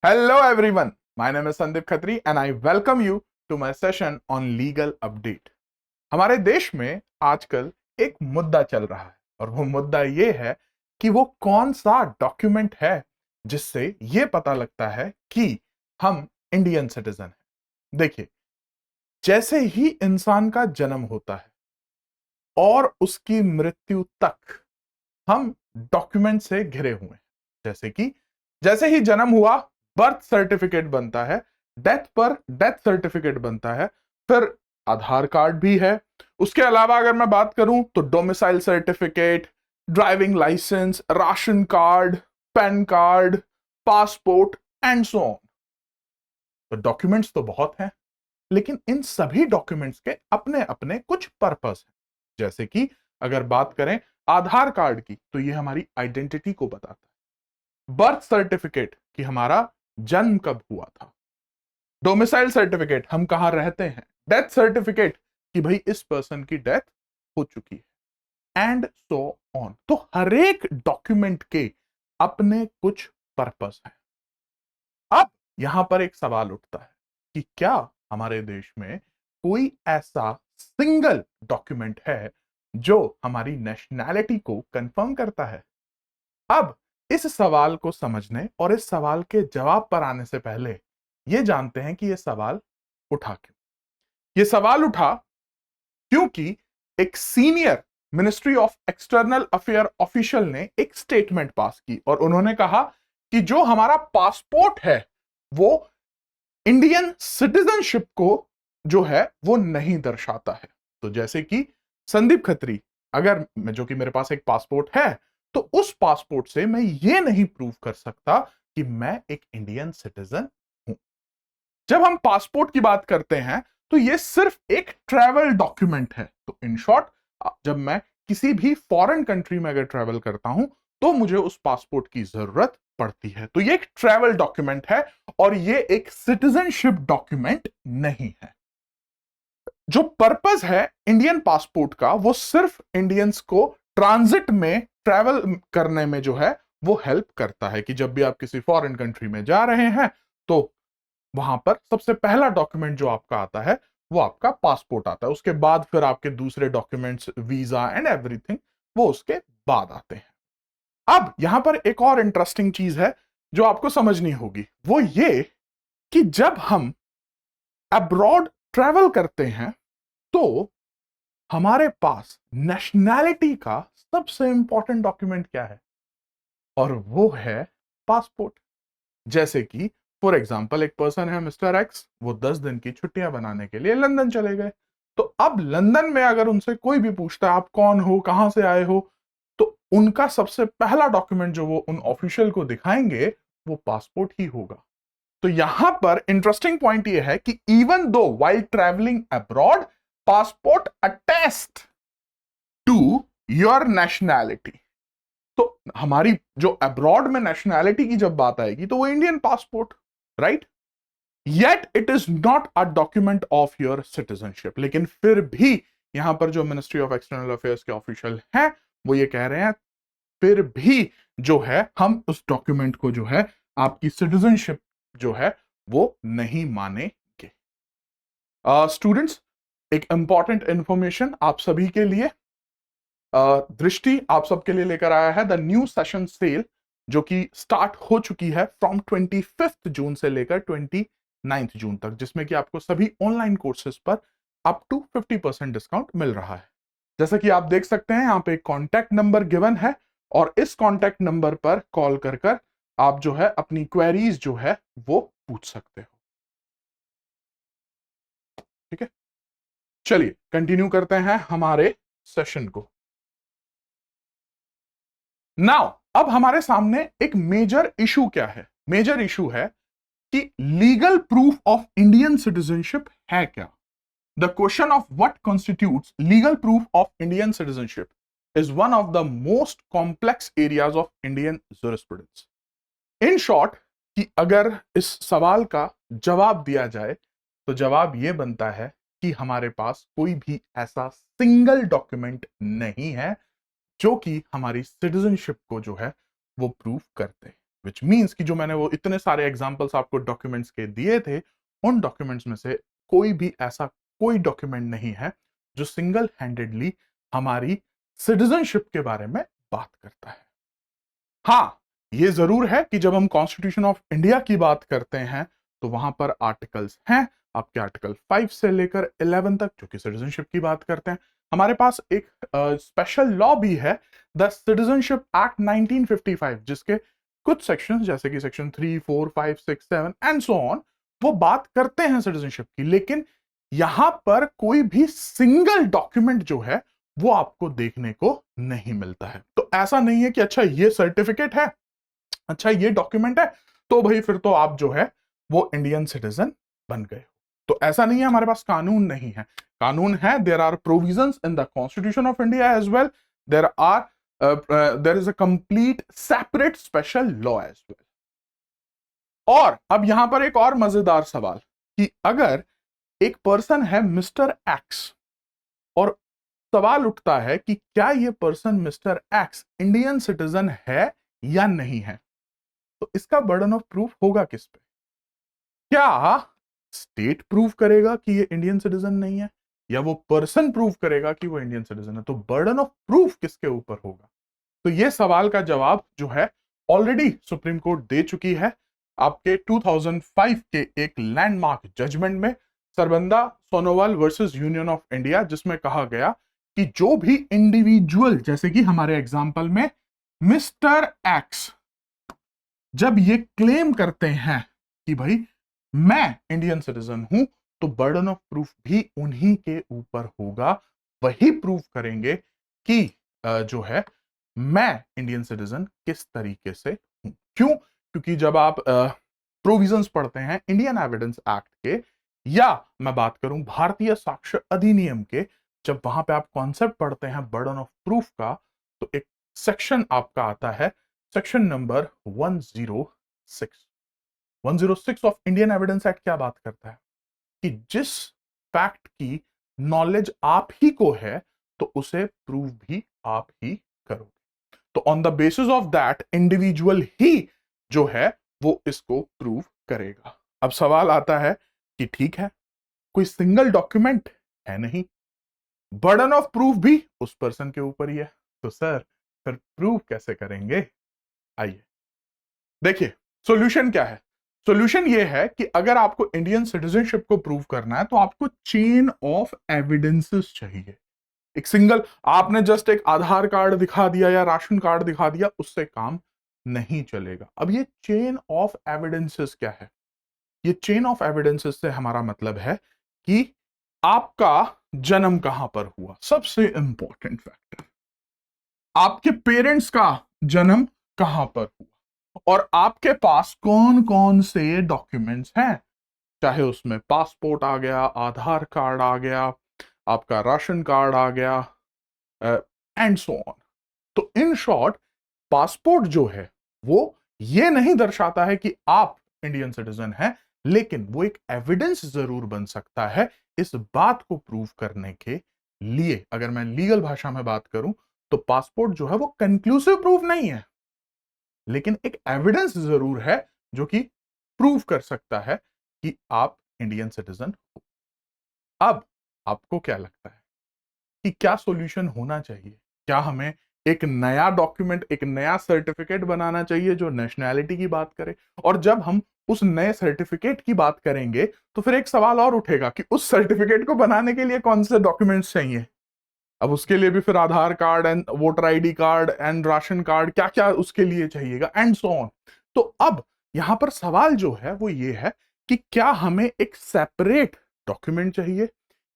Hello everyone, my name is Sandeep Khatri and I welcome you to my session on legal update। हमारे देश में आजकल एक मुद्दा चल रहा है और वो मुद्दा ये है कि वो कौन सा डॉक्यूमेंट है जिससे ये पता लगता है कि हम इंडियन सिटीजन हैं। देखिए, जैसे ही इंसान का जन्म होता है और उसकी मृत्यु तक हम डॉक्यूमेंट से घिरे हुए हैं। जैसे ही जन्म हुआ बर्थ सर्टिफिकेट बनता है, डेथ पर डेथ सर्टिफिकेट बनता है, फिर आधार कार्ड भी है। उसके अलावा अगर मैं बात करूं तो domicile certificate, driving licence, ration card, PAN card, passport and so on. तो डॉक्यूमेंट्स तो बहुत हैं, लेकिन इन सभी डॉक्यूमेंट्स के अपने अपने कुछ पर्पस हैं। जैसे कि अगर बात करें आधार कार्ड की, तो ये हमारी आइडेंटिटी को बताता है। बर्थ सर्टिफिकेट कि हमारा जन्म कब हुआ था। डोमिसाइल सर्टिफिकेट हम कहां रहते हैं। डेथ सर्टिफिकेट कि भाई इस पर्सन की डेथ हो चुकी है, एंड सो ऑन। तो हर एक डॉक्यूमेंट के अपने कुछ पर्पस हैं। अब यहां पर एक सवाल उठता है कि क्या हमारे देश में कोई ऐसा सिंगल डॉक्यूमेंट है जो हमारी नेशनैलिटी को कंफर्म करता है। अब इस सवाल को समझने और इस सवाल के जवाब पर आने से पहले यह जानते हैं कि यह सवाल उठा क्यों। यह सवाल उठा क्योंकि एक senior ministry of external affair official ने एक स्टेटमेंट पास की और उन्होंने कहा कि जो हमारा पासपोर्ट है वो इंडियन सिटीजनशिप को जो है वो नहीं दर्शाता है। तो जैसे कि संदीप खत्री, अगर जो कि मेरे पास एक पासपोर्ट है, तो उस पासपोर्ट से मैं ये नहीं प्रूव कर सकता कि मैं एक इंडियन सिटीजन हूं। जब हम पासपोर्ट की बात करते हैं तो ये सिर्फ एक ट्रैवल डॉक्यूमेंट है। तो इन शॉर्ट, जब मैं किसी भी फॉरेन कंट्री में अगर ट्रैवल करता हूं तो मुझे उस पासपोर्ट की जरूरत पड़ती है। तो ये एक ट्रैवल डॉक्यूमेंट है और ये एक सिटीजनशिप डॉक्यूमेंट नहीं है। जो पर्पस है इंडियन पासपोर्ट का वो सिर्फ इंडियंस को ट्रांजिट में ट्रैवल करने में जो है वो हेल्प करता है कि जब भी आप किसी फॉरेन कंट्री में जा रहे हैं तो वहां पर सबसे पहला डॉक्यूमेंट जो आपका आता है वो आपका पासपोर्ट आता है। उसके बाद फिर आपके दूसरे डॉक्यूमेंट्स, वीजा एंड एवरीथिंग, वो उसके बाद आते हैं। अब यहां पर एक और इंटरेस्टिंग चीज है जो आपको समझनी होगी, वो ये कि जब हम अब्रॉड ट्रैवल करते हैं तो हमारे पास नेशनैलिटी का सबसे इंपॉर्टेंट डॉक्यूमेंट क्या है, और वो है पासपोर्ट। जैसे कि फॉर एग्जाम्पल एक पर्सन है मिस्टर एक्स, वो 10 दिन की छुट्टियां बनाने के लिए लंदन चले गए। तो अब लंदन में अगर उनसे कोई भी पूछता है आप कौन हो, कहां से आए हो, तो उनका सबसे पहला डॉक्यूमेंट जो वो उन ऑफिशियल को दिखाएंगे वो पासपोर्ट ही होगा। तो यहां पर इंटरेस्टिंग पॉइंट ये है कि even though while travelling abroad, passport attest to your nationality. तो हमारी जो अब्रॉड में नेशनैलिटी की जब बात आएगी तो वो Indian passport, right. Yet it is not a document of your citizenship. लेकिन फिर भी यहां पर जो मिनिस्ट्री ऑफ एक्सटर्नल अफेयर्स के ऑफिशियल हैं वो ये कह रहे हैं फिर भी जो है हम उस डॉक्यूमेंट को जो है आपकी सिटीजनशिप जो है वो नहीं मानेंगे। स्टूडेंट्स, एक इंपॉर्टेंट इंफॉर्मेशन आप सभी के लिए, दृष्टि आप सबके लिए लेकर आया है द न्यू सेशन सेल, जो कि स्टार्ट हो चुकी है फ्रॉम 25 जून से लेकर 29 जून तक, जिसमें कि आपको सभी ऑनलाइन कोर्सेज पर अप टू 50% डिस्काउंट मिल रहा है। जैसा कि आप देख सकते हैं यहाँ पे एक कॉन्टैक्ट नंबर गिवन है और इस कॉन्टैक्ट नंबर पर कॉल कर कर आप जो है अपनी क्वेरीज जो है वो पूछ सकते हो। ठीक है, चलिए कंटिन्यू करते हैं हमारे सेशन को। नाउ अब हमारे सामने एक मेजर इशू क्या है। मेजर इशू है कि legal proof of Indian citizenship है क्या। The question of what constitutes legal proof of Indian citizenship is one of the most complex areas of Indian jurisprudence. In short, कि अगर इस सवाल का जवाब दिया जाए तो जवाब यह बनता है कि हमारे पास कोई भी ऐसा सिंगल डॉक्यूमेंट नहीं है जो कि हमारी सिटीजनशिप को जो है वो प्रूव करते हैं। विच मीन्स कि जो मैंने वो इतने सारे एग्जाम्पल्स आपको डॉक्यूमेंट्स के दिए थे, उन डॉक्यूमेंट्स में से कोई भी ऐसा कोई डॉक्यूमेंट नहीं है जो सिंगल हैंडेडली हमारी सिटीजनशिप के बारे में बात करता है। हां, ये जरूर है कि जब हम कॉन्स्टिट्यूशन ऑफ इंडिया की बात करते हैं तो वहां पर आर्टिकल्स हैं, आपके आर्टिकल 5 से लेकर 11 तक, जो कि सिटीजनशिप की बात करते हैं। हमारे पास एक स्पेशल लॉ भी है, द सिटीजनशिप एक्ट 1955, जिसके कुछ सेक्शंस जैसे कि सेक्शन 3, 4, 5, 6, 7 एंड सो ऑन वो बात करते हैं सिटीजनशिप की, लेकिन यहां पर कोई भी सिंगल डॉक्यूमेंट जो है वो आपको देखने को नहीं मिलता है। तो ऐसा नहीं है कि अच्छा ये सर्टिफिकेट है, अच्छा ये डॉक्यूमेंट है, तो भाई फिर तो आप जो है वो इंडियन सिटीजन बन गए। तो ऐसा नहीं है, हमारे पास कानून नहीं है। कानून है, there are provisions in the constitution of India as well, there is a complete separate special law as well. और अब यहां पर एक और मजेदार सवाल कि अगर एक पर्सन है मिस्टर एक्स और सवाल उठता है कि क्या यह person mister x Indian citizen है या नहीं है, तो इसका बर्डन ऑफ प्रूफ होगा किस पे? क्या स्टेट प्रूव करेगा कि ये इंडियन सिटीजन नहीं है, या वो पर्सन प्रूव करेगा कि वो इंडियन सिटीजन है? तो बर्डन ऑफ प्रूफ किसके ऊपर होगा? तो ये सवाल का जवाब जो है ऑलरेडी सुप्रीम कोर्ट दे चुकी है आपके 2005 के एक लैंडमार्क जजमेंट में, Sarbananda Sonowal versus union of India, जिसमें कहा गया कि जो भी इंडिविजुअल, जैसे कि हमारे एग्जांपल में मिस्टर एक्स, जब ये क्लेम करते हैं कि भाई मैं इंडियन सिटीजन हूं, तो बर्डन ऑफ प्रूफ भी उन्हीं के ऊपर होगा। वही प्रूफ करेंगे कि जो है मैं इंडियन सिटीजन किस तरीके से हूं। क्यों? क्योंकि जब आप प्रोविजंस पढ़ते हैं इंडियन एविडेंस एक्ट के, या मैं बात करूं भारतीय साक्ष्य अधिनियम के, जब वहां पे आप कॉन्सेप्ट पढ़ते हैं बर्डन ऑफ प्रूफ का, तो एक सेक्शन आपका आता है, section number 106 of Indian evidence act. क्या बात करता है कि जिस फैक्ट की नॉलेज आप ही को है, तो उसे प्रूव भी आप ही करोगे। तो on the basis of that individual ही जो है वो इसको प्रूव करेगा। अब सवाल आता है कि ठीक है, कोई सिंगल डॉक्यूमेंट है नहीं, बर्डन ऑफ प्रूफ भी उस पर्सन के ऊपर ही है, तो सर फिर प्रूव कैसे करेंगे? आइए देखिए सॉल्यूशन क्या है। सॉल्यूशन ये है कि अगर आपको इंडियन सिटीजनशिप को प्रूव करना है, तो आपको चेन ऑफ एविडेंसेस चाहिए। एक सिंगल आपने जस्ट एक आधार कार्ड दिखा दिया या राशन कार्ड दिखा दिया, उससे काम नहीं चलेगा। अब ये चेन ऑफ एविडेंसेस क्या है? ये चेन ऑफ एविडेंसेस से हमारा मतलब है कि आपका जन्म कहां पर हुआ, सबसे इंपॉर्टेंट फैक्टर, आपके पेरेंट्स का जन्म कहां पर हुआ, और आपके पास कौन कौन से डॉक्यूमेंट्स हैं, चाहे उसमें पासपोर्ट आ गया, आधार कार्ड आ गया, आपका राशन कार्ड आ गया, एंड सो ऑन। तो इन शॉर्ट पासपोर्ट जो है वो ये नहीं दर्शाता है कि आप इंडियन सिटीजन हैं, लेकिन वो एक एविडेंस जरूर बन सकता है इस बात को प्रूव करने के लिए। अगर मैं लीगल भाषा में बात करूं तो पासपोर्ट जो है वो कंक्लूसिव प्रूफ नहीं है, लेकिन एक एविडेंस जरूर है जो कि प्रूव कर सकता है कि आप इंडियन सिटीजन हो। अब आपको क्या लगता है कि क्या सॉल्यूशन होना चाहिए? क्या हमें एक नया डॉक्यूमेंट, एक नया सर्टिफिकेट बनाना चाहिए जो नेशनैलिटी की बात करे? और जब हम उस नए सर्टिफिकेट की बात करेंगे तो फिर एक सवाल और उठेगा कि उस सर्टिफिकेट को बनाने के लिए कौन से डॉक्यूमेंट्स चाहिए? अब उसके लिए भी फिर Aadhaar card and voter ID card and ration card, क्या क्या उसके लिए चाहिएगा एंड सो ऑन। तो अब यहां पर सवाल जो है वो ये है कि क्या हमें एक सेपरेट डॉक्यूमेंट चाहिए,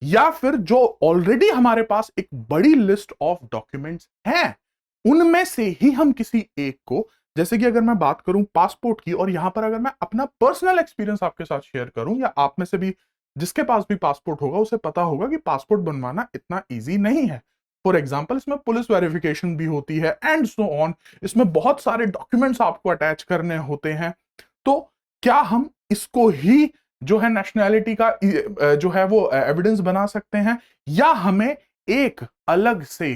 या फिर जो ऑलरेडी हमारे पास एक बड़ी लिस्ट ऑफ डॉक्यूमेंट्स हैं उनमें से ही हम किसी एक को, जैसे कि अगर मैं बात करूं पासपोर्ट की, और यहां पर अगर मैं अपना पर्सनल एक्सपीरियंस आपके साथ शेयर करूं, या आप में से भी जिसके पास भी पासपोर्ट होगा उसे पता होगा कि पासपोर्ट बनवाना इतना इजी नहीं है। फॉर एग्जाम्पल इसमें पुलिस वेरिफिकेशन भी होती है एंड सो ऑन, इसमें बहुत सारे डॉक्यूमेंट्स आपको अटैच करने होते हैं। तो क्या हम इसको ही जो है नेशनैलिटी का जो है वो एविडेंस बना सकते हैं, या हमें एक अलग से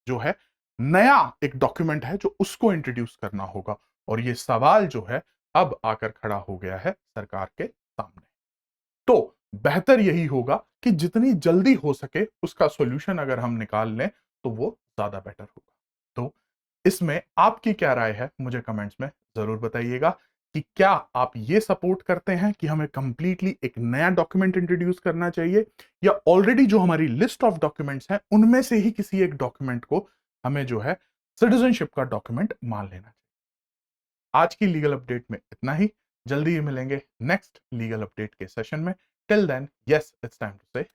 जो है नया एक डॉक्यूमेंट है जो उसको इंट्रोड्यूस करना होगा? और ये सवाल जो है अब आकर खड़ा हो गया है सरकार के सामने। तो बेहतर यही होगा कि जितनी जल्दी हो सके उसका सॉल्यूशन अगर हम निकाल लें तो वो ज्यादा बेटर होगा। तो इसमें आपकी क्या राय है, मुझे कमेंट्स में जरूर बताइएगा कि क्या आप ये सपोर्ट करते हैं कि हमें कंप्लीटली एक नया डॉक्यूमेंट इंट्रोड्यूस करना चाहिए, या ऑलरेडी जो हमारी लिस्ट ऑफ डॉक्यूमेंट्स हैं उनमें से ही किसी एक डॉक्यूमेंट को हमें जो है सिटीजनशिप का डॉक्यूमेंट मान लेना चाहिए। आज की लीगल अपडेट में इतना ही। जल्दी ही मिलेंगे नेक्स्ट लीगल अपडेट के सेशन में। Till then, yes, it's time to से